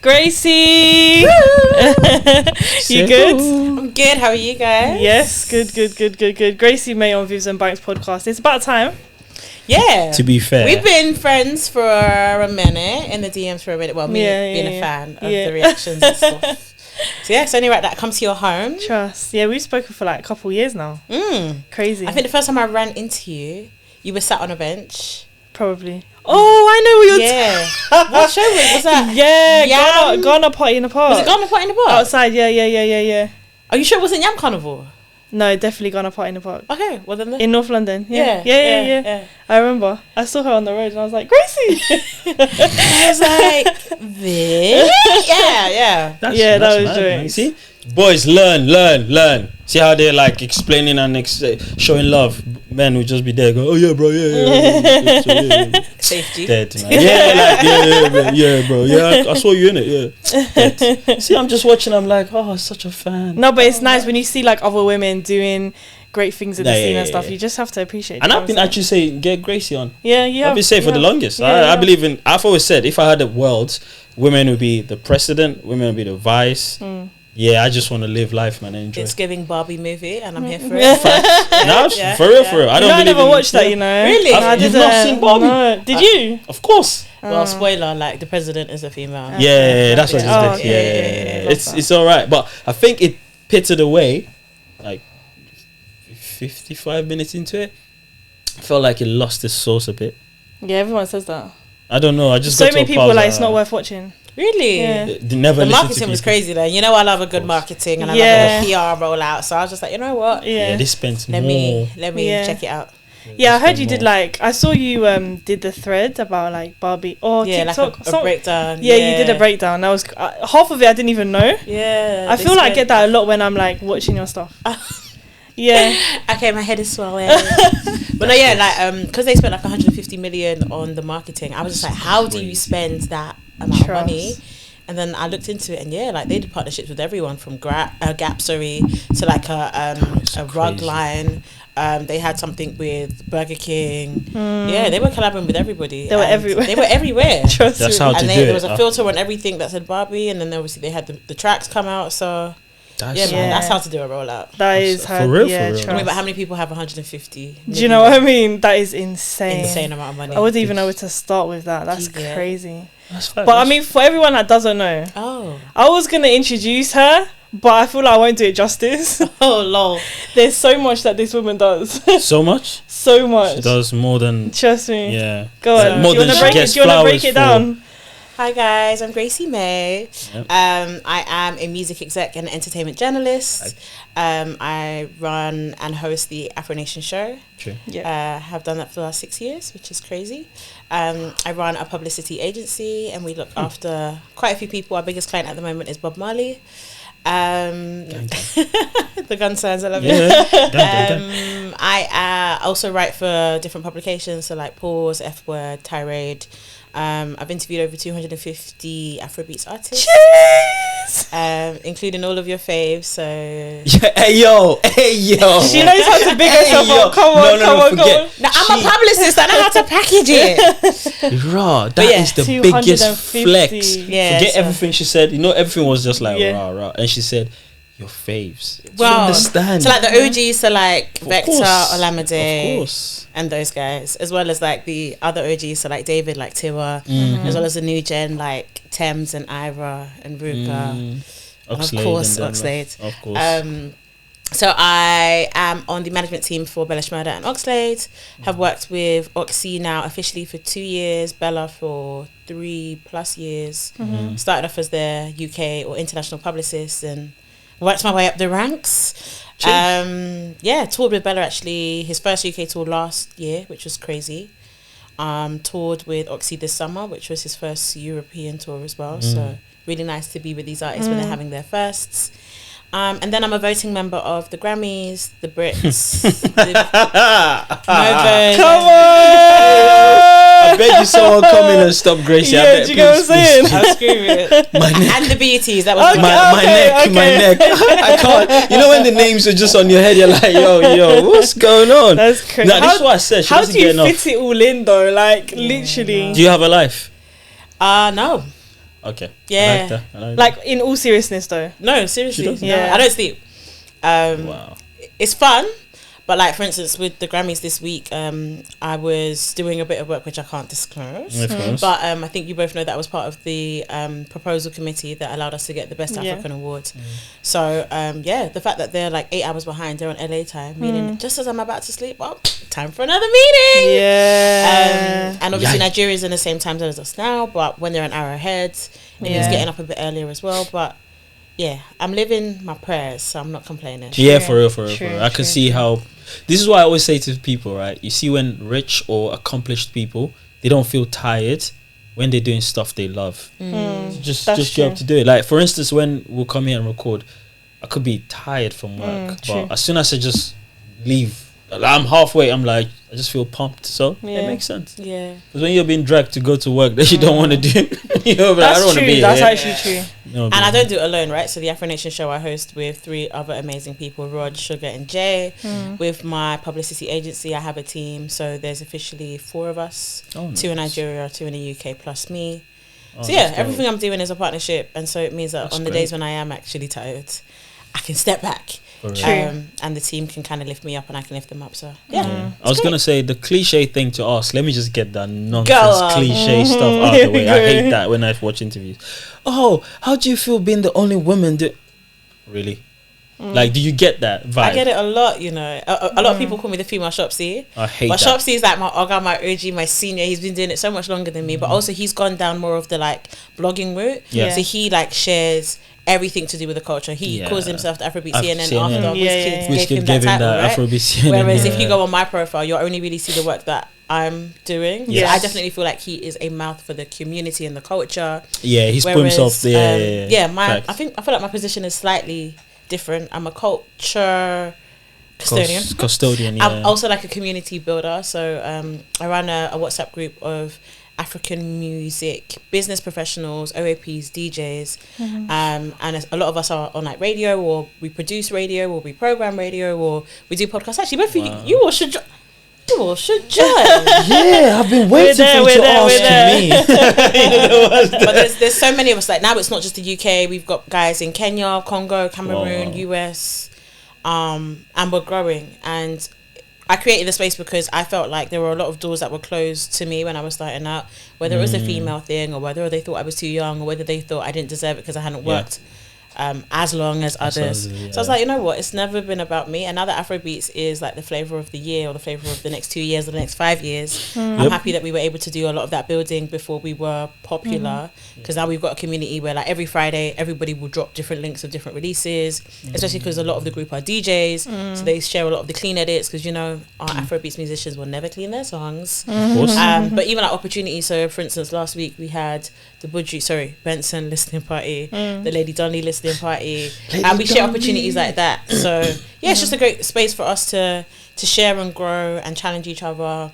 Gracey! You good? I'm good. How are you guys? Yes, good. Gracey Mae on Vivz and Banks Podcast. It's about time. Yeah. To be fair, we've been friends for a minute, in the DMs for a minute. Well, me being a fan of the reactions and stuff. So yeah, it's only right that I come to your home. Trust. Yeah, we've spoken for like a couple years now. Crazy. I think the first time I ran into you, you were sat on a bench. Probably. Oh, I know what you're what show was that? Yeah, Ghana Party in the Park. Was it Ghana Party in the Park? Outside, yeah. Are you sure it wasn't Yam Carnival? No, definitely Ghana Party in the Park. Okay, well then. In North London. Yeah. I remember. I saw her on the road and I was like, Gracey! I was like, this? Yeah. That was mad, doing. man. See? Boys, learn. See how they're like explaining and showing love. Men will just be there, go, oh yeah, bro, yeah. Safety. Dead, man. Yeah, bro. Yeah, I saw you in it, yeah. Dead. See, I'm just watching, I'm like, oh, such a fan. No, but it's nice when you see like other women doing great things in the scene and stuff. You just have to appreciate it. And I've been actually saying, get Gracey on. Yeah, yeah. I've been saying for the longest. I believe in, I've always said, if I had the world, women would be the president, women would be the vice. Yeah, I just want to live life, man, and enjoy. It's giving Barbie movie, and I'm here for it. For real. I don't I never watched that, you know. Really? You've not seen Barbie? No. Did you? Of course. Well, spoiler, like the president is a female. Yeah, that's what it is. Yeah. It's all right, but I think it pitted away, like 55 minutes into it. I felt like it lost its source a bit. Yeah, everyone says that. I don't know. I just so got to many people like it's not worth watching. Really? Yeah. The marketing was crazy though. You know, I love a good marketing and I love a PR rollout. So I was just like, you know what? Yeah, they spent more. Let me check it out. Yeah, I heard you did like, I saw you did the thread about like Barbie or TikTok. Like a breakdown. Yeah, you did a breakdown. That was half of it I didn't even know. Yeah. I feel like I get that a lot when I'm like watching your stuff. Yeah. Okay, my head is swelling. But no, yeah, like because they spent like 150 million on the marketing. I was just like, how do you spend that amount of money? And then I looked into it, and like they did partnerships with everyone from Gap, to like a rug line. They had something with Burger King. Yeah, they were collaborating with everybody. They were everywhere. They were everywhere. That's how to do it. There was a filter on everything that said Barbie, and then obviously they had the tracks come out. So that's how to do a rollout. That is how. For real. I mean, but how many people have 150? Do you know what I mean? That is insane. Insane amount of money. I wouldn't even know where to start with that. That's crazy. But I mean, for everyone that doesn't know, I was gonna introduce her, but I feel like I won't do it justice. Oh lol! There's so much that this woman does. So much. She does more than. Trust me. Yeah. Go on. More than she gets flowers. Do you wanna break it down? Hi guys, I'm Gracey Mae. Yep. I am a music exec and entertainment journalist. I run and host the Afronation show. True. Yeah. Have done that for the last 6 years, which is crazy. I run a publicity agency and we look after quite a few people. Our biggest client at the moment is Bob Marley. The gun signs, I love it. I also write for different publications, so like Pause, F Word, Tirade. I've interviewed over 250 Afrobeats artists. Cheers! Including all of your faves. So Hey yo. She knows how to big herself up. Come on. Now I'm a publicist. I know how to package it. Raw. That is the biggest flex. Yeah. Forget everything she said. You know, everything was just like rah. And she said, your faves. Well, understand. So like the OGs, so like Vector, Olamide, of course, and those guys, as well as like the other OGs, so like David, like Tiwa, as well as the new gen like Thames and Ira and Ruka, Oxlade, of course, Oxlade. Of course. So I am on the management team for Bella Shmurda and Oxlade. Have worked with Oxy now officially for 2 years, Bella for 3+ years. Started off as their UK or international publicist and worked my way up the ranks. Toured with Bella actually, his first UK tour last year, which was crazy. Toured with Oxy this summer, which was his first European tour as well. So really nice to be with these artists when they're having their firsts. And then I'm a voting member of the Grammys, the Brits, the MOBO. Come on! I bet you someone come in and stop Gracey. Yeah, do you know what I'm saying? I'll scream it. My neck. And the BETs, that was My neck. I can't. You know when the names are just on your head, you're like, yo, what's going on? That's crazy. Nah, this is what I said. She how doesn't do you get enough. fit it all in though? Like literally. Do you have a life? No. Okay. Yeah. I like that. I like Like, in all seriousness, though. No, seriously. does? No, Yeah. I don't sleep. Wow. It's fun. But like, for instance, with the Grammys this week, I was doing a bit of work which I can't disclose. Of course. But I think you both know that I was part of the proposal committee that allowed us to get the Best African Award. So, the fact that they're like 8 hours behind, they're on LA time, meaning just as I'm about to sleep, well, time for another meeting. Yeah. And obviously Nigeria's in the same time zone as us now, but when they're an hour ahead, it means getting up a bit earlier as well. But yeah, I'm living my prayers, so I'm not complaining. Yeah, for real. I can see how. This is why I always say to people, right? You see, when rich or accomplished people, they don't feel tired when they're doing stuff they love. Just get up to do it. Like, for instance, when we'll come here and record, I could be tired from work, but as soon as I just leave, I'm halfway, I'm like, I just feel pumped. So it makes sense. Yeah. Because when you're being dragged to go to work that you don't want to do, you know, but That's I don't want to true. be That's here. actually true. And I don't do it alone, right? So the Afronation show I host with 3 other amazing people, Rod, Sugar and Jay. With my publicity agency, I have a team. So there's officially 4 of us. 2 in Nigeria, 2 in the UK, plus me. So yeah, everything I'm doing is a partnership. And so it means that on the days when I am actually tired, I can step back. And the team can kind of lift me up and I can lift them up. So yeah. I was going to say the cliche thing to ask. Let me just get that nonsense cliche stuff out of the way. I hate that when I watch interviews. Oh, how do you feel being the only woman? Really? Like, do you get that vibe? I get it a lot, you know. A lot of people call me the female Shopsy. I hate but that. But Shopsy is like my Oga, my OG, my senior. He's been doing it so much longer than me. But also he's gone down more of the like blogging route. So he like shares everything to do with the culture. He calls himself the Afrobeats CNN after Wizkid gave him that title, right? Afrobeats CNN. Whereas if you go on my profile, you'll only really see the work that I'm doing. So I definitely feel like he is a mouth for the community and the culture. Yeah, he's put himself there. I feel like my position is slightly different. I'm a culture custodian. I'm also like a community builder. So I run a WhatsApp group of African music business professionals, OAPs, DJs, and a lot of us are on like radio, or we produce radio, or we program radio, or we do podcasts. Actually, both of you all should join. Yeah, I've been waiting for you to ask me. But there's so many of us. Like now, it's not just the UK. We've got guys in Kenya, Congo, Cameroon, US, and we're growing. And I created the space because I felt like there were a lot of doors that were closed to me when I was starting out, whether it was a female thing or whether they thought I was too young or whether they thought I didn't deserve it because I hadn't worked as long as others. So I was like, you know what, it's never been about me. And now that Afrobeats is like the flavour of the year or the flavour of the next 2 years or the next 5 years, I'm happy that we were able to do a lot of that building before we were popular, because now we've got a community where like every Friday everybody will drop different links of different releases, especially because a lot of the group are DJs, so they share a lot of the clean edits, because you know our Afrobeats musicians will never clean their songs. But even like opportunities, so for instance last week we had the Benson listening party, the Lady Donnelly listening party, and we share opportunities like that. So yeah, it's just a great space for us to share and grow and challenge each other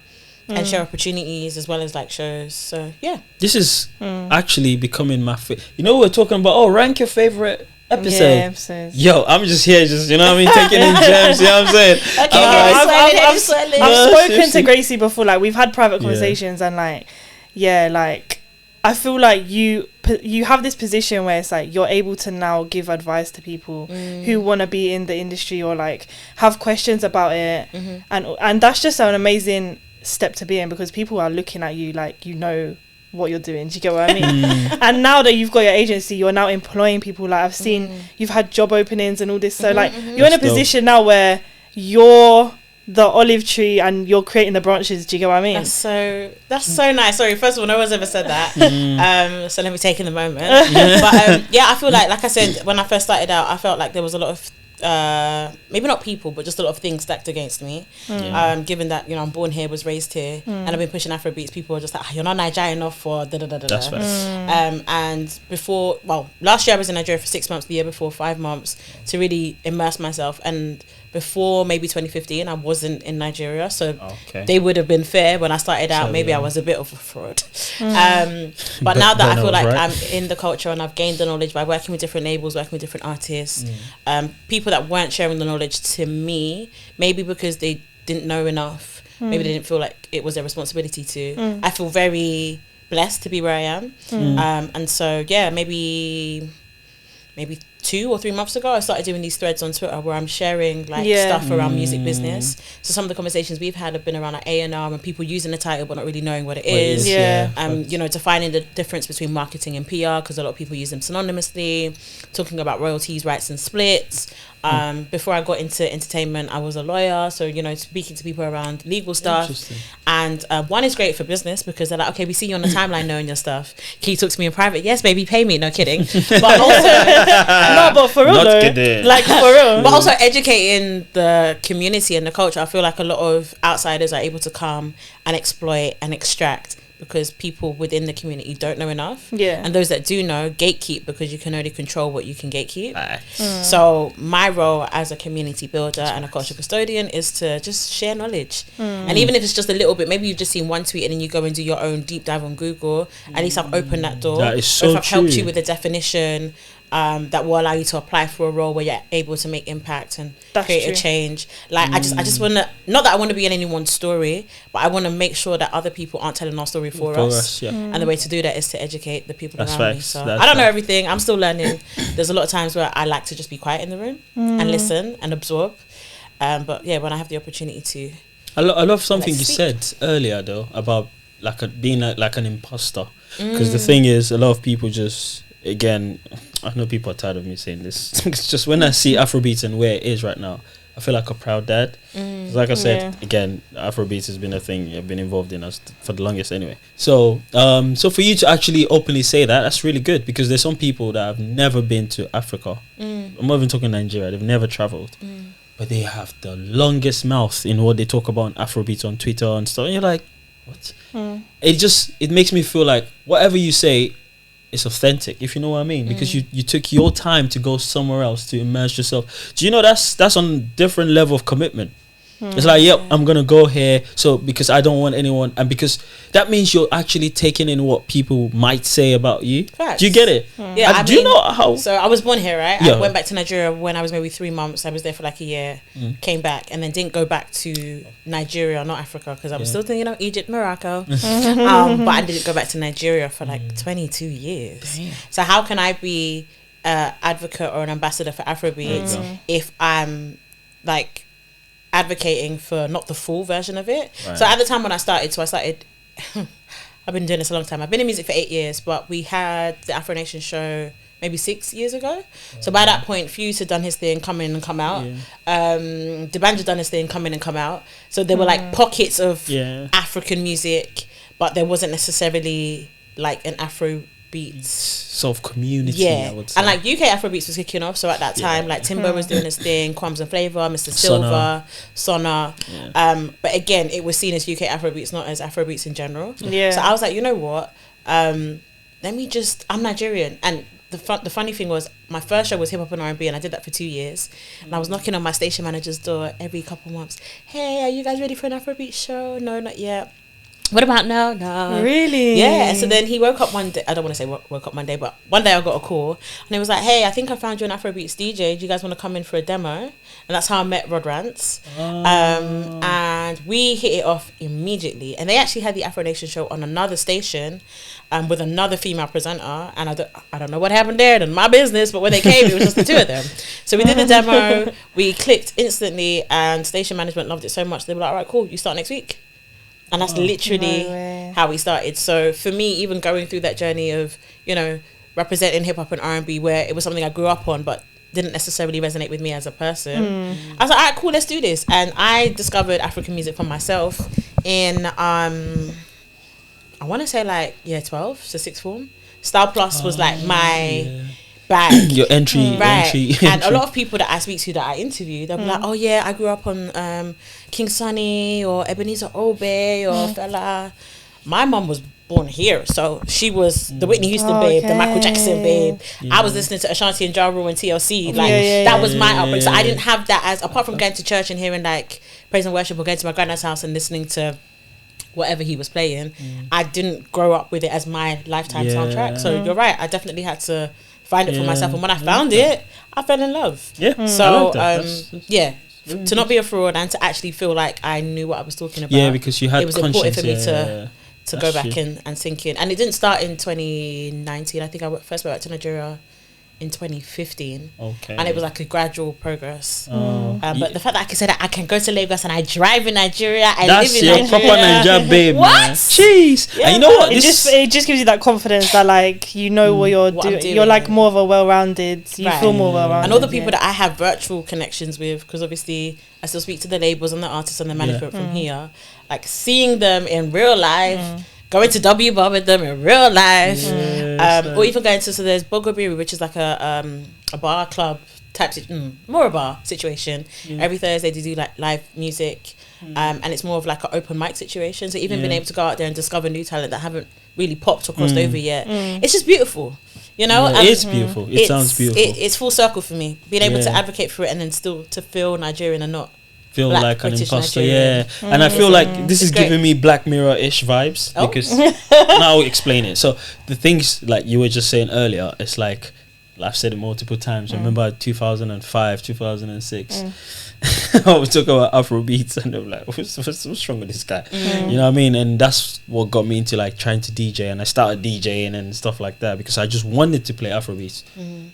and share opportunities as well as like shows. So yeah, this is actually becoming my favorite. You know, we're talking about rank your favorite episode. Yo, I'm just here, just, you know what I mean, taking in gems. You know what I'm saying? Okay, I've spoken to Gracey before. Like we've had private conversations, and like I feel like you have this position where it's like you're able to now give advice to people who want to be in the industry or like have questions about it, and that's just an amazing step to be in, because people are looking at you like you know what you're doing. Do you get what I mean? And now that you've got your agency, you're now employing people. Like I've seen you've had job openings and all this, so like you're in a position now where you're the olive tree and you're creating the branches. Do you get what I mean? That's so nice. Sorry, first of all, no one's ever said that. So let me take in the moment. But yeah, I feel like I said, when I first started out, I felt like there was a lot of maybe not people, but just a lot of things stacked against me. Given that, you know, I'm born here, was raised here, and I've been pushing Afrobeats, people are just like, you're not Nigerian enough for da da da da. That's right. And before, last year I was in Nigeria for 6 months, the year before 5 months, to really immerse myself. And before maybe 2015, I wasn't in Nigeria, so they would have been fair when I started out. Maybe I was a bit of a fraud. But now that I feel like I'm in the culture and I've gained the knowledge by working with different labels, working with different artists, people that weren't sharing the knowledge to me, maybe because they didn't know enough, maybe they didn't feel like it was their responsibility to. I feel very blessed to be where I am. And so, yeah, maybe 2 or 3 months ago, I started doing these threads on Twitter where I'm sharing like stuff around music business. So some of the conversations we've had have been around like A&R and people using the title but not really knowing what it is. You know, defining the difference between marketing and PR, because a lot of people use them synonymously. Talking about royalties, rights and splits. Before I got into entertainment, I was a lawyer, so you know, speaking to people around legal stuff. And one is great for business because they're like, okay, we see you on the timeline knowing your stuff. Can you talk to me in private? Yes, baby, pay me. No kidding. But also no, but for real though, like for real. But also educating the community and the culture. I feel like a lot of outsiders are able to come and exploit and extract because people within the community don't know enough. And those that do know, gatekeep, because you can only control what you can gatekeep. So my role as a community builder and a culture custodian is to just share knowledge. And even if it's just a little bit, maybe you've just seen one tweet and then you go and do your own deep dive on Google, at least I've opened that door. That is so or if I've true. helped you with a definition that will allow you to apply for a role where you're able to make impact and create a change. Like I just want to, not that I want to be in anyone's story, but I want to make sure that other people aren't telling our story for us. And the way to do that is to educate the people around me. So I don't know everything. I'm still learning. There's a lot of times where I like to just be quiet in the room and listen and absorb. But yeah, when I have the opportunity to, I love something you said earlier though about like being like an imposter, because the thing is, a lot of people just, again, I know people are tired of me saying this. It's just when I see Afrobeats and where it is right now, I feel like a proud dad. Like I said, again, Afrobeats has been a thing I've been involved in for the longest anyway. So so for you to actually openly say that, that's really good, because there's some people that have never been to Africa. I'm not even talking Nigeria, they've never traveled. But they have the longest mouth in what they talk about on Afrobeats on Twitter and stuff. And you're like, what? It makes me feel like whatever you say, it's authentic, if you know what I mean, because you took your time to go somewhere else to immerse yourself. Do you know that's on a different level of commitment? It's like, yep, I'm gonna go here, so because I don't want anyone, and because that means you're actually taking in what people might say about you. Do you get it? Yeah. Do you know how? So I was born here, right? I went back to Nigeria when I was maybe 3 months. I was there for like a year, came back, and then didn't go back to Nigeria, not Africa, because I was still thinking, Egypt, Morocco. But I didn't go back to Nigeria for like 22 years. So how can I be an advocate or an ambassador for Afrobeats if I'm like advocating for not the full version of it? So at the time when I started I've been doing this a long time. I've been in music for 8 years, but we had the Afronation show maybe 6 years ago. So by that point, Fuse had done his thing, come in and come out. D'banj had done his thing, come in and come out. So there were like pockets of African music, but there wasn't necessarily like an Afrobeats sort of community, I would say. And like UK Afrobeats was kicking off, so at that time like Timbo was doing his thing, Kwams and Flavor, Mr. Silver, Sona. But again, it was seen as UK Afrobeats, not as Afrobeats in general. So I was like, you know what, I'm Nigerian. And the funny thing was, my first show was hip hop and R&B, and I did that for 2 years. And I was knocking on my station manager's door every couple months. Hey, are you guys ready for an Afrobeat show? No, not yet. What about now? No. Really? Yeah. So then he woke up one day. I don't want to say woke up one day, but one day I got a call and it was like, hey, I think I found you an Afrobeats DJ. Do you guys want to come in for a demo? And that's how I met Rod Rants. And we hit it off immediately. And they actually had the Afronation show on another station with another female presenter. And I don't know what happened there. None of my business. But when they came, it was just the two of them. So we did the demo. We clicked instantly and station management loved it so much. They were like, all right, cool. You start next week. And that's literally how we started. So for me, even going through that journey of, you know, representing hip hop and R&B, where it was something I grew up on, but didn't necessarily resonate with me as a person. I was like, all right, cool, let's do this. And I discovered African music for myself in, I want to say like year 12, so sixth form. Style Plus was like my bag. Your entry. And a lot of people that I speak to that I interview, they'll be like, oh yeah, I grew up on King Sonny or Ebenezer Obey or Fela. My mum was born here, so she was the Whitney Houston babe, the Michael Jackson babe. I was listening to Ashanti and Ja Rule and TLC. Like that was my upbringing. So I didn't have that as, apart from going to church and hearing like praise and worship, or going to my granddad's house and listening to whatever he was playing. I didn't grow up with it as my lifetime soundtrack. So you're right, I definitely had to find it for myself, and when I found it, I fell in love. So to not be a fraud and to actually feel like I knew what I was talking about. Because you had, it was important for me to to go back and sink in. And it didn't start in 2019. I think I first went back to Nigeria in 2015. Okay. And it was like a gradual progress. But the fact that I can say that I can go to Lagos and I drive in Nigeria, I live in Nigeria. That's your proper Nigeria babe, what? Man. Jeez. Yeah, and you know what? It just gives you that confidence that like you know what you're doing. You're like more of a well-rounded. You feel more well-rounded. And all the people that I have virtual connections with, because obviously I still speak to the labels and the artists and the management from here. Like seeing them in real life. Going to W Bar with them in real life, or even going to, so there's Bogobiri, which is like a bar club type, more a bar situation. Every Thursday they do like live music, and it's more of like an open mic situation. So even being able to go out there and discover new talent that haven't really popped or crossed over yet, it's just beautiful. You know, it is beautiful. It sounds beautiful. It's full circle for me. Being able to advocate for it and then still to feel Nigerian and not feel Black, like British, an imposter, Nigerian. and I feel like this is giving me Black Mirror-ish vibes because now I'll explain it. So the things like you were just saying earlier, it's like I've said it multiple times. I remember 2005, 2006. I was talking about Afrobeats, and they were like, "What's wrong with this guy?" You know what I mean? And that's what got me into like trying to DJ, and I started DJing and stuff like that because I just wanted to play Afrobeats.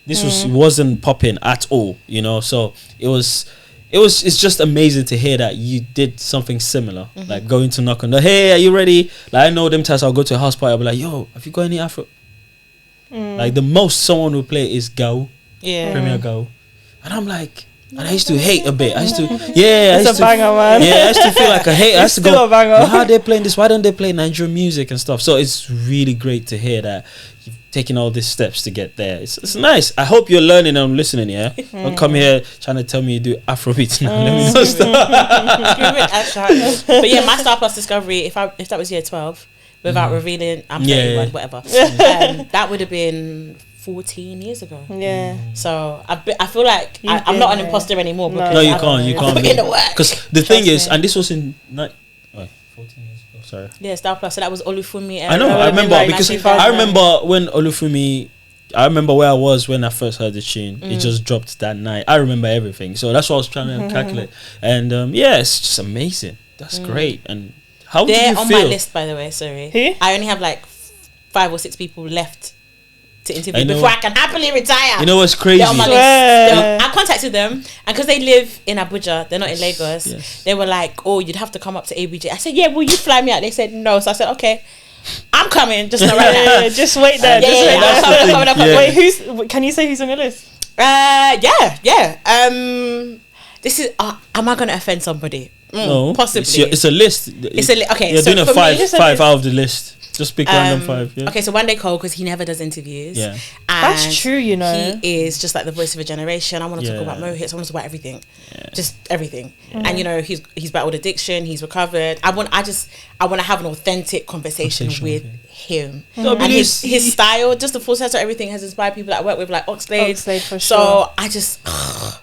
This wasn't popping at all, you know. So it's just amazing to hear that you did something similar, like going to knock on the, hey, are you ready? Like I know them times I'll go to a house party, I'll be like, yo, have you got any Afro? Like the most someone will play is Gao, Premier Gao, and I'm like, and I used to hate a bit. I used to, it's a banger, man. Yeah, I used to feel like a hate. I used to go, a banger. how are they playing this? Why don't they play Nigerian music and stuff? So it's really great to hear that you've taken all these steps to get there. It's nice. I hope you're learning and listening. Yeah, don't come here trying to tell me you do Afrobeats now. Let me just But yeah, my Star Plus discovery, if that was year 12, without revealing, I'm 31, whatever. That would have been 14 years ago. So I feel like I'm not an imposter anymore. No, you can't. Because the thing is, and this was in 14 years ago. Sorry. Yeah, Star Plus. So that was Olufumi. I know. I remember because I remember when Olufumi. I remember where I was when I first heard the tune. It just dropped that night. I remember everything. So that's what I was trying to calculate. And it's just amazing. That's great. And how did you feel? They're on my list, by the way. Sorry. Who? I only have like 5 or 6 people left to interview before I can happily retire. You know what's crazy? They're on my list. I contacted them, and because they live in Abuja, they're not in Lagos. They were like, "Oh, you'd have to come up to ABJ." I said, "Yeah, will you fly me out?" They said no. So I said, "Okay, I'm coming. Just not right now. Just wait there. Wait, can you say who's on your list? This is. Am I going to offend somebody? No, possibly. It's a list. Okay, you're doing a five me, out of the list. Just pick random 5. Yeah. Okay, so One Day Cole, because he never does interviews. Yeah, and that's true. You know, he is just like the voice of a generation. I want to talk about Mo hits. I want to talk about everything, just everything. And you know, he's battled addiction. He's recovered. I want to have an authentic conversation with him. And his style, just the full sense of everything, has inspired people that I work with, like Oxlade. For sure. So I just. I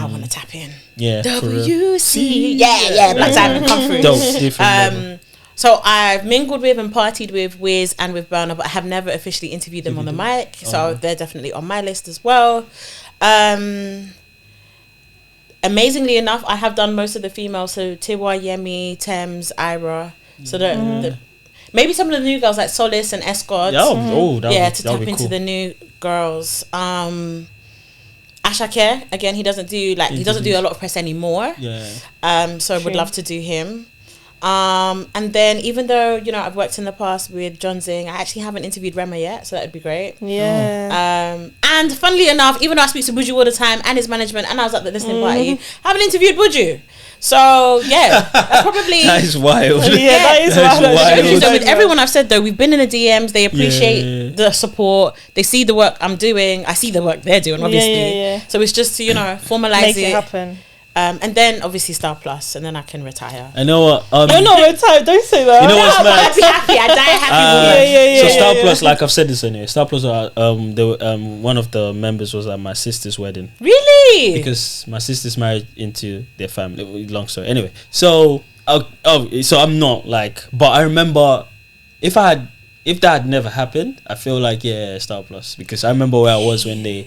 want to tap in. Yeah. WC. Yeah. Black Diamond, come through. Different. So I've mingled with and partied with Wiz and with Burner, but I have never officially interviewed them on the mic. So they're definitely on my list as well. Amazingly enough, I have done most of the females. So Tiwa, Yemi, Thames, Ira. So maybe some of the new girls like Solace and Escort. To tap into the new girls. Ashake, again, he doesn't do a lot of press anymore. So I would love to do him. And then even though, you know, I've worked in the past with John Zing, I actually haven't interviewed Rema yet, so that would be great. And funnily enough, even though I speak to Buju all the time and his management, and I was at the listening party, I haven't interviewed Buju. So that's probably that is wild. That is wild. So with everyone I've said though, we've been in the DMs. They appreciate the support. They see the work I'm doing. I see the work they're doing, obviously. So it's just to formalize make it happen. And then obviously Star Plus, and then I can retire. I know what. You're not retired. Don't say that. You know what's mad? I'd be happy. I die happy. So Star Plus, like I've said this anyway. Star Plus, one of the members was at my sister's wedding. Really? Because my sister's married into their family. Long story. Anyway, so I'm not like, but I remember if that had never happened, I feel like Star Plus, because I remember where I was when they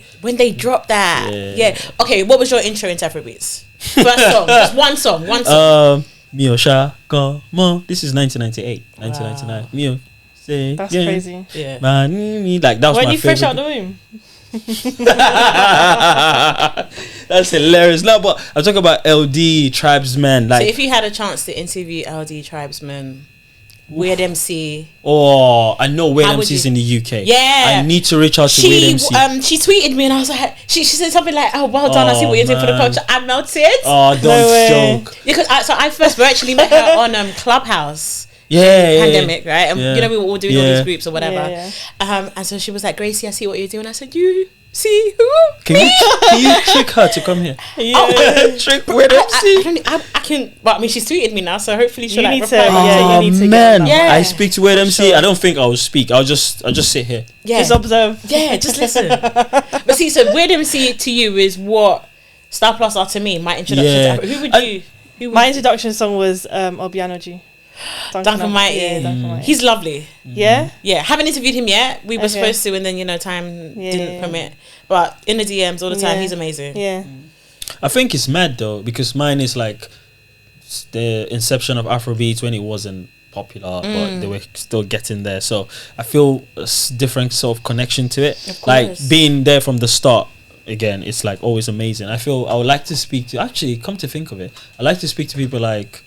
dropped that. Okay, what was your intro into Afrobeats? First song, just one song. Mio Sha, come on. This is 1998, 1999. Mio, say, that's crazy. Yeah. Like, that was when my you favorite. fresh out the womb. That's hilarious. No, but I'm talking about LD tribesmen. Like, so if you had a chance to interview LD tribesmen, Weird MC. Oh, I know Weird MC's in the UK. Yeah, I need to reach out to Weird MC. She tweeted me and I was like, she said something like, "Oh, well done! I see what you're doing for the culture." I melted. Oh, don't joke. Because I first virtually met her on Clubhouse. Pandemic, right? And you know, we were all doing all these groups or whatever. And so she was like, "Gracey, I see what you're doing." I said, "You see who? Can you trick her to come here? Trick Weird MC. I can. But I mean, she's tweeted me now, so hopefully she'll you reply. need to man, I speak to Weird MC. Sure. I don't think I will speak. I'll just sit here. Yeah, just observe. Yeah, just listen. But see, so Weird MC to you is what Star Plus are to me. My introduction. To, who would you? My introduction song was Obianoji. Duncan Mighty. He's lovely. Yeah? Yeah. Haven't interviewed him yet. We were supposed to, and then, time didn't permit. But in the DMs all the time, he's amazing. Yeah. I think it's mad, though, because mine is like the inception of Afrobeats when it wasn't popular, but they were still getting there. So I feel a different sort of connection to it. Of course. Like, being there from the start, again, it's like always amazing. I feel I would like to speak to, actually, come to think of it, I like to speak to people like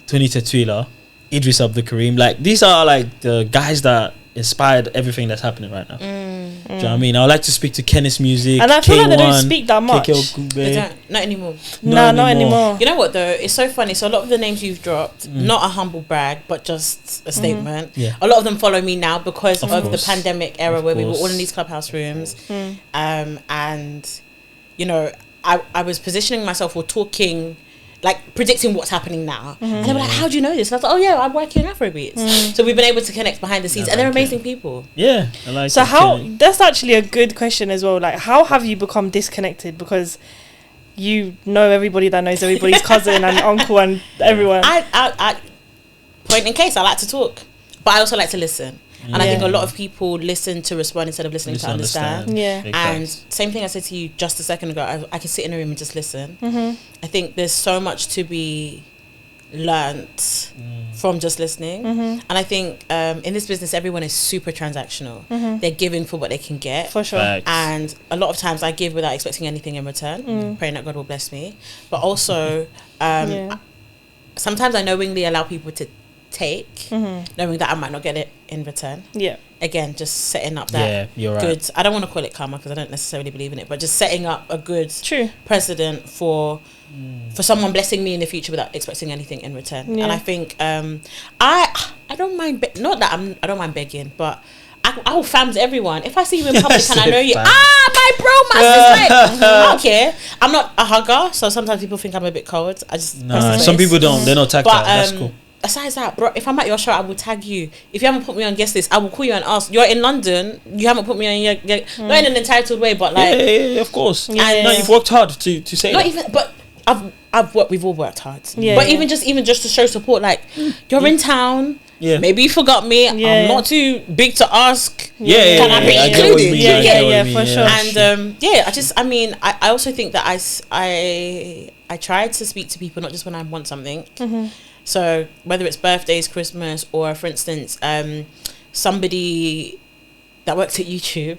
Tony Tetwila, Idris Abdul Karim. Like, these are like the guys that inspired everything that's happening right now. Do you know what I mean? I would like to speak to Kenneth's Music, and I feel like they don't speak that much. They don't, not anymore. Not anymore. You know what though? It's so funny. So a lot of the names you've dropped, not a humble brag, but just a statement. Yeah. A lot of them follow me now because of the pandemic era where we were all in these clubhouse rooms, and I was positioning myself or talking, like predicting what's happening now. And they were like, "How do you know this?" And I was like, "Oh yeah, I'm working in Afrobeats." So we've been able to connect behind the scenes, and they're amazing people. Yeah, I like. So that's actually a good question as well. Like, how have you become disconnected? Because you know everybody that knows everybody's cousin and uncle and everyone. I point in case, I like to talk, but I also like to listen. And I think a lot of people listen to respond instead of listening to understand. Yeah. And same thing I said to you just a second ago, I can sit in a room and just listen. I think there's so much to be learnt from just listening. And I think in this business, everyone is super transactional. They're giving for what they can get. For sure. Facts. And a lot of times I give without expecting anything in return, praying that God will bless me. But also, sometimes I knowingly allow people to take, knowing that I might not get it in return. Yeah. Again, just setting up that you're good. Right. I don't want to call it karma because I don't necessarily believe in it, but just setting up a good precedent for someone blessing me in the future without expecting anything in return. And I think I don't mind. Not that I don't mind begging, but I will fams everyone. If I see you in public and I know you, my bro, I don't care. I'm not a hugger, so sometimes people think I'm a bit cold. I just some people don't. They're not tactile. That's cool. Aside that, bro, if I'm at your show, I will tag you. If you haven't put me on guest list, I will call you and ask. You're in London, you haven't put me on your not in an entitled way, but like of course. No, you've worked hard to say not that. even, but I've worked. We've all worked hard. But even just to show support, like you're in town. Yeah. Maybe you forgot me. I'm not too big to ask. Can I be included? Yeah, for sure. And I also think that I try to speak to people not just when I want something. So whether it's birthdays, Christmas, or for instance, somebody that works at YouTube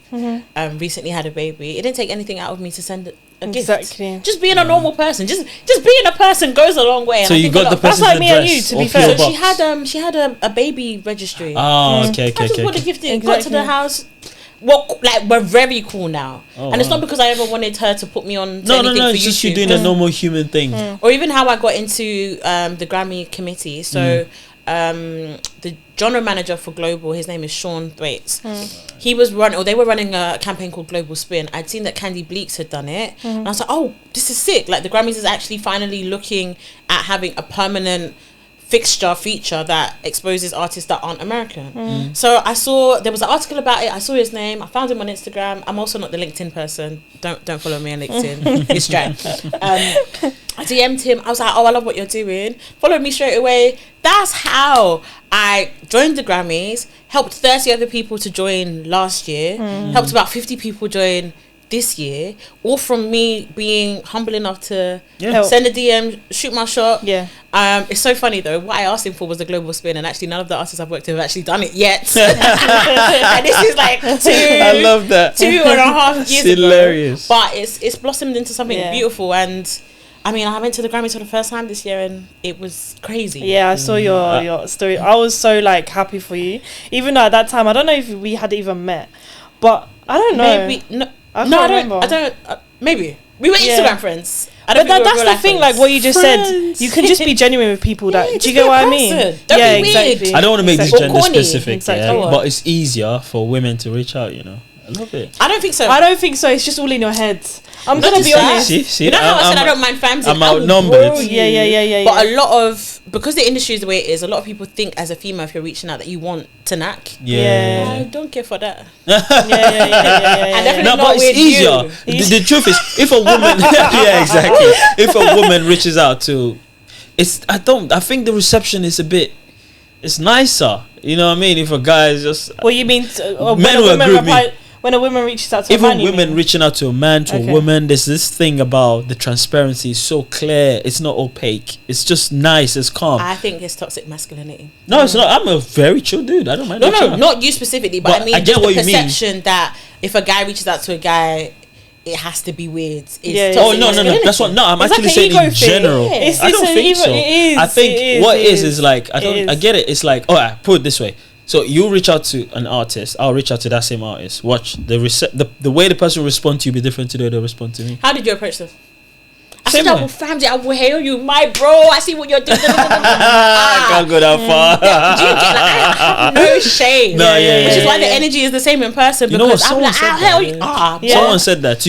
recently had a baby. It didn't take anything out of me to send a gift. Exactly. Just being a normal person, just being a person goes a long way. So you got the person's that's like me and you, to be fair. So she had a baby registry. Oh, okay. I just put a gift in, got to the house. Well, like we're very cool now, and it's not because I ever wanted her to put me on. No. It's just you doing a normal human thing, or even how I got into the Grammy committee. So the genre manager for Global, his name is Sean Thwaites. He was they were running a campaign called Global Spin. I'd seen that Candy Bleaks had done it, and I was like, oh, this is sick. Like the Grammys is actually finally looking at having a permanent feature that exposes artists that aren't American. So I saw there was an article about it. I saw his name. I found him on Instagram. I'm also not the LinkedIn person. Don't follow me on LinkedIn. It's dry. I DM'd him. I was like, oh, I love what you're doing. Followed me straight away. That's how I joined the Grammys. Helped 30 other people to join last year. Helped about 50 people join this year, all from me being humble enough to Yeah. send a DM, shoot my shot. Yeah. It's so funny though. What I asked him for was the global spin, and actually none of the artists I've worked with have actually done it yet. And this is like I love that. 2.5 years ago. Hilarious. But it's blossomed into something Yeah. beautiful. And I mean, I went to the Grammys for the first time this year, and it was crazy. Yeah, I saw your story. I was so like happy for you. Even though at that time, I don't know if we had even met, but I don't know. Maybe no. I No, I remember. don't. Maybe we were Yeah. Instagram friends. I don't But think we were that's real the life thing, friends. like what you just said. Friends. You can just be genuine with people. That Yeah, do just you be get a what I person. mean? Don't yeah, be weird. exactly. I don't want to make this Or gender corny. specific, Exactly. yeah, but it's easier for women to reach out. You know, I love it. I don't think so. I don't think so. It's just all in your head. I'm Not gonna just be that. honest. See, You know how I said I don't mind fams? I'm I will outnumbered. grow you. Yeah. But a lot of, because the industry is the way it is, a lot of people think as a female, if you're reaching out, that you want to knack. Yeah. I don't care for that. yeah. And definitely No, not but it's with easier. you. The truth is, if a woman, yeah, exactly. If a woman reaches out to, I think the reception is a bit, it's nicer. You know what I mean? If a guy is just, What you mean? Men will agree with me. When a woman reaches out to a even man, you women mean? reaching out to a man, to Okay. a woman, there's this thing about the transparency is so clear. It's not opaque. It's just nice. It's calm. I think it's toxic masculinity. No, it's not. I'm a very chill dude. I don't mind. No, reaching out. not you specifically, but But I mean I get just what the you mean. perception that if a guy reaches out to a guy, it has to be weird. It's Yeah, toxic Oh no! masculinity. That's what. No, I'm It's actually like an saying ego in thing. general. Yeah. I don't think so. It is. I think what it is like I It don't. is. I get it. It's like I put it this way. So you reach out to an artist. I'll reach out to that same artist. Watch the way the person responds to you be different to the way they respond to me. How did you approach them? I Same said, I way. will family, I will hail you, my bro. I see what you're doing. I can't go that far. Do you get, like, I have no shame. No, yeah, Which is yeah, why the energy is the same in person. You know Because what, I'm like, someone I'll said hail that, you. yeah. Ah, Yeah. Someone said that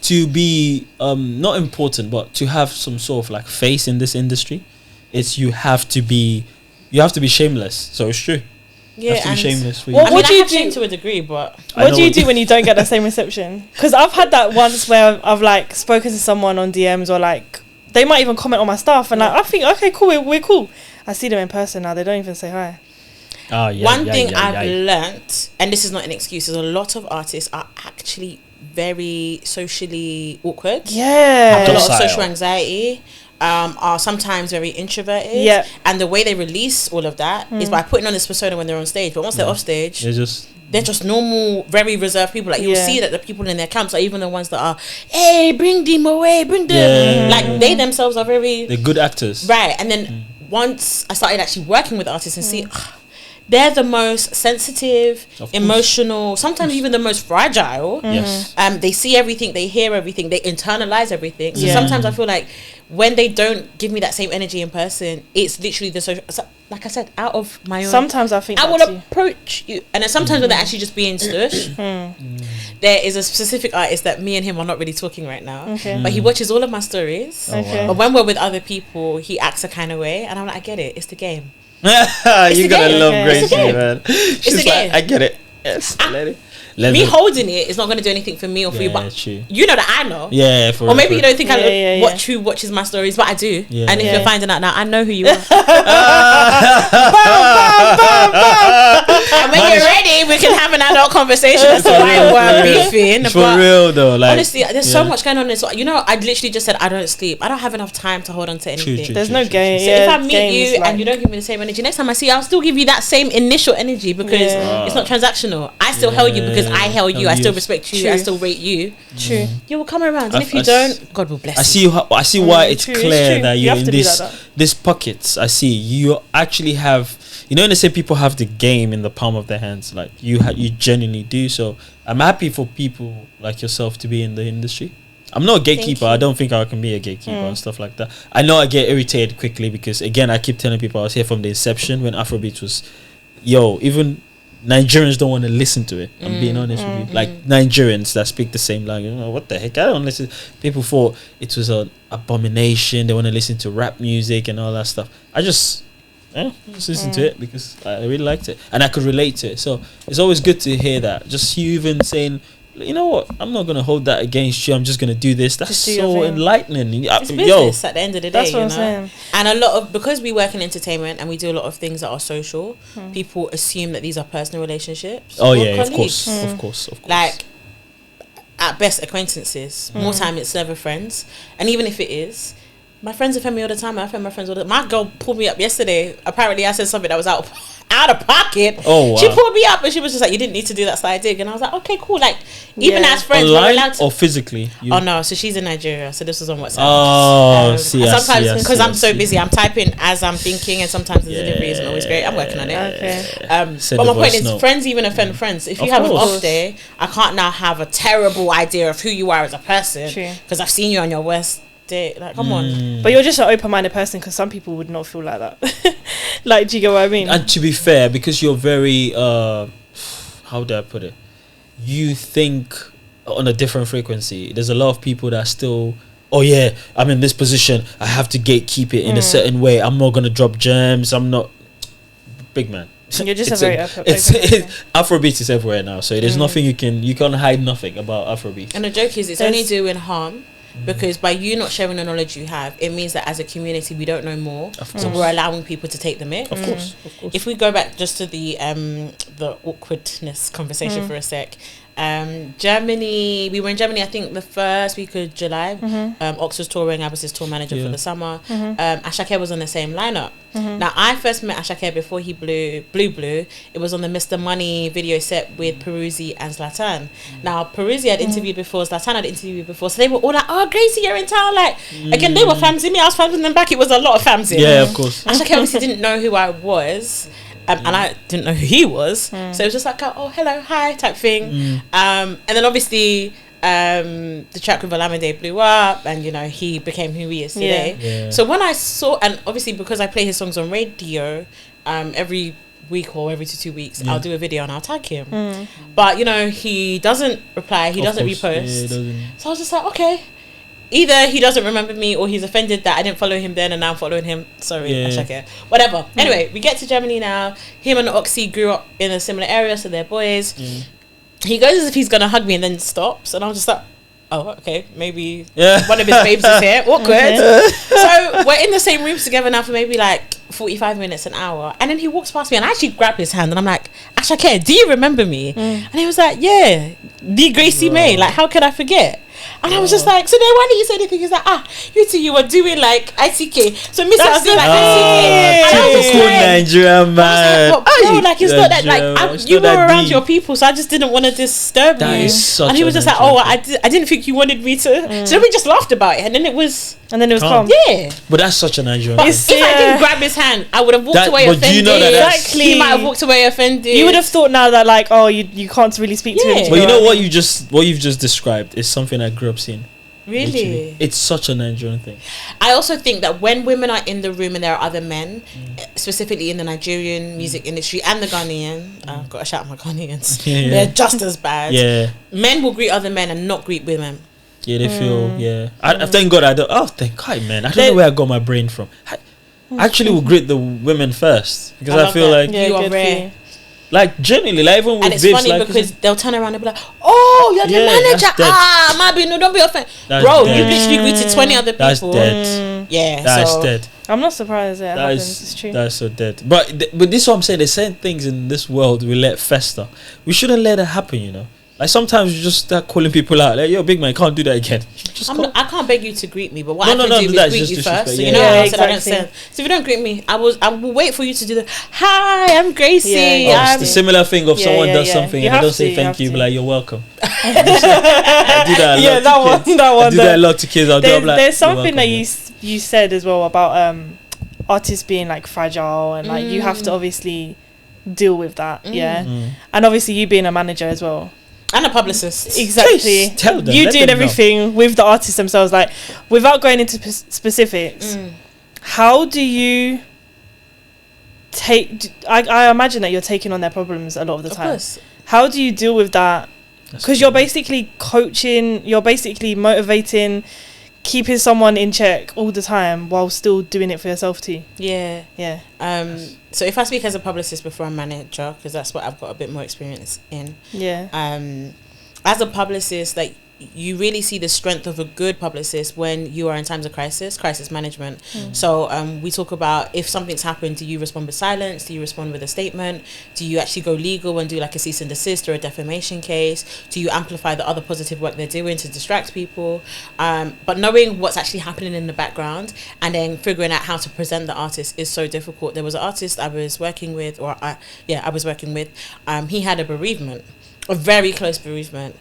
to be not important, but to have some sort of like face in this industry, it's you have to be shameless. So it's true. You yeah. have to be And shameless for you. Well, I mean, what do I you have shame do? to a degree, but I What know do you what do when you don't get that same reception? Because I've had that once where I've like spoken to someone on DMs or like they might even comment on my stuff and like I think okay cool we're cool. I see them in person now, they don't even say hi. Oh, yeah, one yeah, thing yeah, I've yeah. learnt, and this is not an excuse, is a lot of artists are actually very socially awkward. Yeah. Have a lot of Docile. social anxiety. Are sometimes very introverted. Yeah. And the way they release all of that is by putting on this persona when they're on stage. But once they're off stage, They're just normal, very reserved people. Like you'll Yeah. see that the people in their camps are even the ones that are, hey, bring them away, bring them. Yeah. Like they themselves are very they're good actors. right. And then once I started actually working with artists and see, they're the most sensitive, Of course. emotional, sometimes even the most fragile. Yes. They see everything, they hear everything, they internalize everything. So Yeah. sometimes I feel like when they don't give me that same energy in person, it's literally the social. So, like I said, out of my own. Sometimes I think I that will too. approach you, and then sometimes when they're actually just being stush. There is a specific artist that me and him are not really talking right now, Okay. but he watches all of my stories. Okay. But when we're with other people, he acts a kind of way, and I'm like, I get it. It's the game. You the gotta game. love Okay. It's the Gracey, game. man. She's the like, game. I get it. Yes, let Me it. holding it is not going to do anything for me or for you, Yeah, but true. you know that I know. Yeah, for Or maybe you don't think I Yeah, watch who watches my stories, but I do. Yeah. And if Yeah. you're finding out now, I know who you are. And when you're ready, we can have an adult conversation as to why we're beefing. For But real though, like honestly, there's so yeah. much going on. This, you know, I literally just said I don't sleep. I don't have enough time to hold on to anything. True. There's no game. So Yeah, if I meet games, you like- and you don't give me the same energy, next time I see you, I'll still give you that same initial energy because Yeah. it's not transactional. I still hail you because I hail you. I still respect you. I True. still rate you. True. You will come around, and I- if you I don't, God will bless I you. see I see why it's true, it's clear true. that You you're have in to be this like that. this pockets. I see you actually have, you know, when they say people have the game in the palm of their hands, like you genuinely do. So I'm happy for people like yourself to be in the industry. I'm not a gatekeeper. you. I don't think I can be a gatekeeper and stuff like that. I know I get irritated quickly because again I keep telling people I was here from the inception when Afrobeats was, even Nigerians don't want to listen to it. I'm being honest with you. Like Nigerians that speak the same language, what the heck? I don't listen. People thought it was an abomination. They want to listen to rap music and all that stuff. I just listen to it because I really liked it and I could relate to it. So it's always good to hear that. Just you even saying, you know what? I'm not gonna hold that against you. I'm just gonna do this. That's Just do your so thing. It's enlightening. business at the end of the day. That's what you I'm know? saying. And a lot of, because we work in entertainment and we do a lot of things that are social, people assume that these are personal relationships. Oh or yeah, of colleagues. course, of course. Like, at best acquaintances. More time it's never friends. And even if it is, my friends offend me all the time. I offend my friends all the time. My girl pulled me up yesterday. Apparently I said something that was out of pocket. Oh, wow. She pulled me up and she was just like, you didn't need to do that side dig. And I was like, okay, cool. Like, even as friends, online we're allowed to... or physically? Oh no, so she's in Nigeria, so this was on WhatsApp. Oh, sometimes because I'm so busy, I'm typing as I'm thinking, and sometimes the delivery isn't always great. I'm working on it. Okay. But my point is, friends even offend friends. If you have an off day, I can't now have a terrible idea of who you are as a person because I've seen you on your worst day. Like, come on. But you're just an open-minded person, because some people would not feel like that. Like, do you get what I mean? And to be fair, because you're very how do I put it? You think on a different frequency. There's a lot of people that still, oh yeah, I'm in this position, I have to gatekeep it in a certain way. I'm not gonna drop gems. I'm not big man. You're just Afrobeats is everywhere now, so there's nothing you can't hide nothing about Afrobeats. And the joke is, it's only doing harm. Because by you not sharing the knowledge you have, it means that as a community we don't know more, so we're allowing people to take the myth. Of course. If we go back just to the awkwardness conversation for a sec, Germany, we were in Germany I think the first week of July. Ox was touring, I was his tour manager for the summer. Ashake was on the same lineup. Now I first met Ashake before he blew. It was on the Mr. Money video set with Peruzzi and Zlatan. Now Peruzzi had interviewed before, Zlatan had interviewed before, so they were all like, oh Gracey, you're in town. Like, again, they were famsing me, I was famsing them back. It was a lot of famsing. Yeah, of course. Ashake obviously didn't know who I was. And I didn't know who he was, so it was just like, oh hello, hi type thing. And then obviously the track with Olamide blew up, and you know, he became who he is today. So when I saw, and obviously because I play his songs on radio every week or every 2 weeks, I'll do a video and I'll tag him. But you know, he doesn't reply, he doesn't repost. So I was just like, okay, either he doesn't remember me or he's offended that I didn't follow him then and now I'm following him. Sorry, Ashake. Whatever. Anyway, we get to Germany now. Him and Oxy grew up in a similar area, so they're boys. He goes as if he's gonna hug me and then stops, and I'm just like, oh, okay, maybe one of his babes is here. Awkward. So we're in the same rooms together now for maybe like 45 minutes, an hour, and then he walks past me and I actually grab his hand and I'm like, Ashake, do you remember me? And he was like, yeah, the Gracey Mae, like how could I forget? And I was just like, so then why didn't you say anything? He's like, you two, you were doing like ITK. So Mr. I was doing like ITK. And I was just cool Nigerian man. Like it's not that, like you were around your people, so I just didn't want to disturb you. And he was just like, oh, I didn't think you wanted me to. So then we just laughed about it, and then it was calm. Yeah. But that's such a Nigerian thing. If I didn't grab his hand, I would have walked away offended. You know that exactly. He might have walked away offended. You would have thought now that like, oh, you can't really speak to him. But you know what you've just described is something I grew up seeing. Really? Literally. It's such a Nigerian thing. I also think that when women are in the room and there are other men, specifically in the Nigerian music industry and the Ghanaian, I've got to shout out my Ghanaians, they're just as bad. Yeah. Men will greet other men and not greet women. Yeah, they feel, I thank God thank God, man. I don't know where I got my brain from. I actually will greet the women first, because I feel like you are rare. Like genuinely, like even with and it's Vivz, funny like, because they'll turn around and be like, "Oh, you're the manager." Maybe no, don't be offended, bro. You literally greeted 20 other people. That's dead. Yeah, that's dead. I'm not surprised that happens. It's true. That's so dead. But this is what I'm saying. There's certain things in this world we let fester. We shouldn't let it happen. You know. Like sometimes you just start calling people out. Like, yo, big man, can't do that again. I can't beg you to greet me, but what I can do is greet you first. So you know how I said I don't send. So if you don't greet me, I will wait for you to do the hi, I'm Gracey. It's the similar thing of someone does something and they don't say thank you, but like, you're welcome. I do that a lot to kids. I do that a lot to kids. There's something that you said as well about artists being like fragile and like you have to obviously deal with that. And obviously you being a manager as well. And a publicist. Exactly. Tell them, you doing everything with the artists themselves. Like, without going into specifics, how do you take... I imagine that you're taking on their problems a lot of the time. Course. How do you deal with that? Because you're basically coaching, you're basically motivating, keeping someone in check all the time while still doing it for yourself too. Yeah. So if I speak as a publicist before a manager, because that's what I've got a bit more experience in. Yeah. As a publicist, like you really see the strength of a good publicist when you are in times of crisis management. So we talk about, if something's happened, do you respond with silence? Do you respond with a statement? Do you actually go legal and do like a cease and desist or a defamation case? Do you amplify the other positive work they're doing to distract people? But knowing what's actually happening in the background and then figuring out how to present the artist is so difficult. There was an artist I was working with, he had a bereavement, a very close bereavement.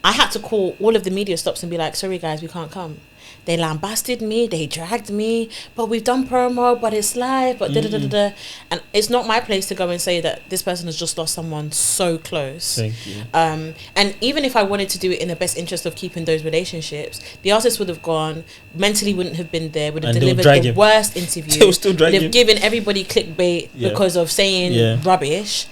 I had to call all of the media stops and be like, sorry guys, we can't come. They lambasted me, they dragged me, but we've done promo, but it's live, but da-da-da-da-da. And it's not my place to go and say that this person has just lost someone so close. Thank you. And even if I wanted to do it in the best interest of keeping those relationships, the artist would have gone, mentally wouldn't have been there, would have delivered the worst interview. They'll still drag would have him. given everybody clickbait because of saying rubbish.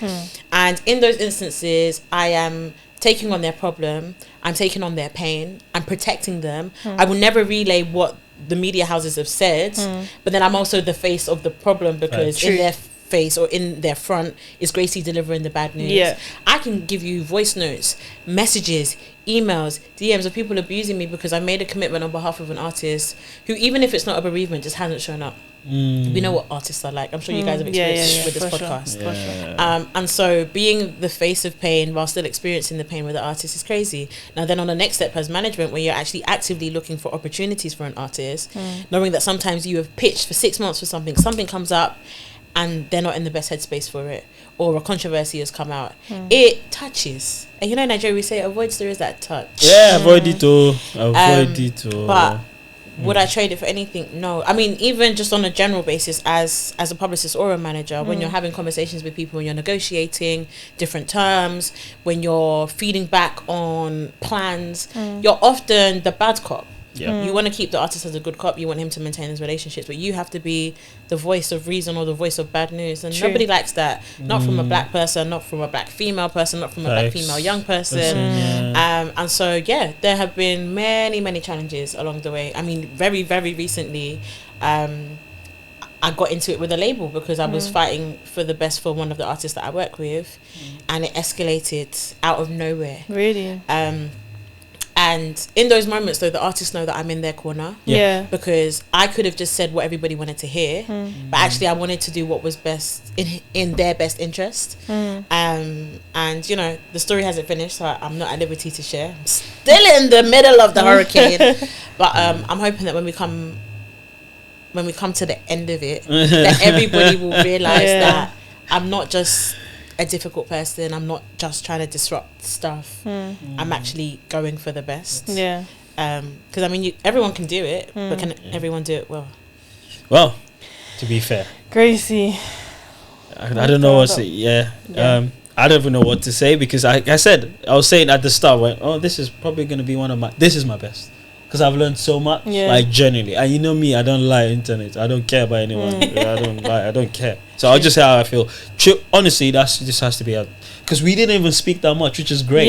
And in those instances, I am taking on their problem, I'm taking on their pain, I'm protecting them. I will never relay what the media houses have said, but then I'm also the face of the problem, because in their face or in their front is Gracey delivering the bad news. I can give you voice notes, messages, emails, DMs of people abusing me because I made a commitment on behalf of an artist who, even if it's not a bereavement, just hasn't shown up. We know what artists are like. I'm sure you guys have experienced with this podcast. And so being the face of pain while still experiencing the pain with the artist is crazy. Now then, on the next step as management, where you're actually actively looking for opportunities for an artist, knowing that sometimes you have pitched for 6 months for something comes up and they're not in the best headspace for it, or a controversy has come out, it touches. And you know in Nigeria we say avoid stories that touch. Avoid it. But would I trade it for anything? No. I mean, even just on a general basis, as a publicist or a manager, when you're having conversations with people, when you're negotiating different terms, when you're feeding back on plans, you're often the bad cop. You want to keep the artist as a good cop, you want him to maintain his relationships, but you have to be the voice of reason or the voice of bad news, and nobody likes that. Not from a black person, not from a black female person, not from a black female young person. And so there have been many challenges along the way. I mean, very recently I got into it with a label because I was fighting for the best for one of the artists that I work with, and it escalated out of nowhere. Really? And in those moments, though, the artists know that I'm in their corner. Because I could have just said what everybody wanted to hear, but actually I wanted to do what was best in their best interest. And, you know, the story hasn't finished, so I'm not at liberty to share. I'm still in the middle of the hurricane. But I'm hoping that when we come to the end of it, that everybody will realise that I'm not just a difficult person, I'm not just trying to disrupt stuff, I'm actually going for the best. Because I mean, everyone can do it, but can everyone do it well? Well, to be fair, Gracey, I don't know what to say. I don't even know what to say, because I was saying at the start, this is probably going to be this is my best, because I've learned so much, like genuinely. And you know me, I don't lie on internet. I don't care about anyone. I don't lie. I don't care. So I'll just say how I feel. Honestly, this has to be out, because we didn't even speak that much, which is great.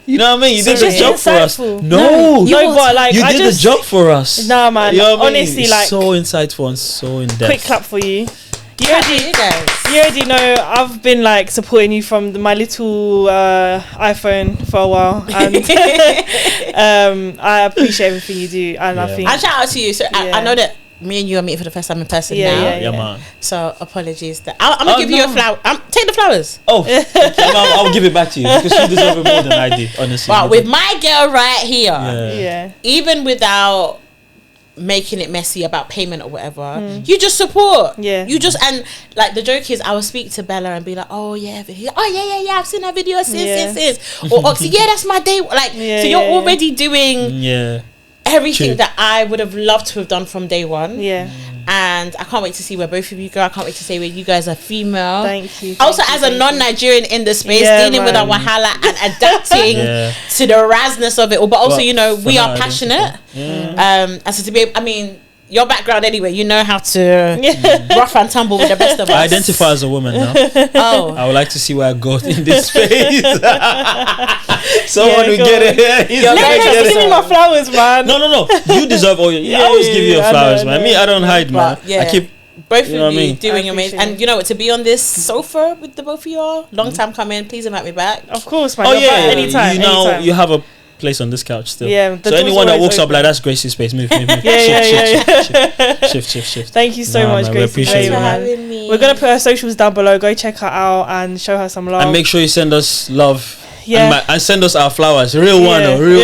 You know what I mean? You did the job for us. No, but like you did the job for us. Nah, man. You know what honestly, like so insightful and so in depth. Quick clap for you. You already know I've been like supporting you from my little iPhone for a while, and I appreciate everything you do, and I think I shout out to you. So I know that me and you are meeting for the first time in person now. Yeah, man. So apologies. I'm gonna give you a flower. Take the flowers. I'll give it back to you, because you deserve it more than I did, honestly. But with my girl right here, even without making it messy about payment or whatever, you just support. You just, and like the joke is, I will speak to Bella and be like, I've seen that video since or Oxy, that's my day. Like, so you're already doing everything that I would have loved to have done from day one. And I can't wait to see where both of you go. I can't wait to see where you guys are female. Thank you. Also, as a non-Nigerian in the space, dealing with our wahala and adapting to the razness of it all. But also, you know, we are passionate. And so to be, I mean, your background anyway, you know how to rough and tumble with the best of us. I identify as a woman now. I would like to see where I go in this space. Someone will get it. Give me my flowers, man. No. You deserve all your. I always give you your flowers, man. Me, I don't hide, man. I keep. Both of you doing amazing. And you know what, to be on this sofa with the both of y'all, long time coming, please invite me back. Of course, man. Anytime. You have a place on this couch still. Yeah. So anyone that walks up like that's Gracey's space. Move. Shift. Thank you so much, man, Gracey. Thanks for having me. We're gonna put her socials down below. Go check her out and show her some love. And make sure you send us love. Yeah. And send us our flowers. Real one or real.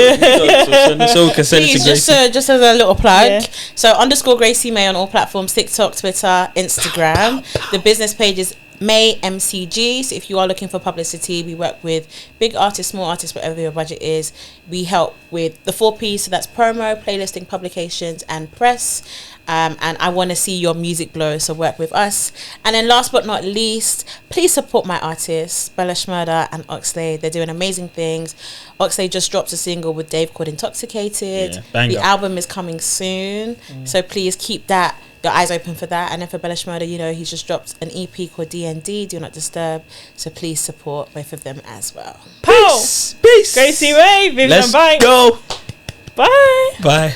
So we can send it to Gracey. Just as a little plug. So _ Gracey Mae on all platforms: TikTok, Twitter, Instagram. The business page is May MCG. So if you are looking for publicity, we work with big artists, small artists, whatever your budget is. We help with the 4 P's. So that's promo, playlisting, publications, and press. And I want to see your music blow, so work with us. And then last but not least, please support my artists, Bella Shmurda and Oxlade. They're doing amazing things. Oxlade just dropped a single with Dave called Intoxicated. The album is coming soon, so please keep your eyes open for that. And then for Bella Shmurda, he's just dropped an EP called D&D, Do Not Disturb. So please support both of them as well. Peace. Gracey Mae, Vivz and Banks. Let's go. Bye. Bye.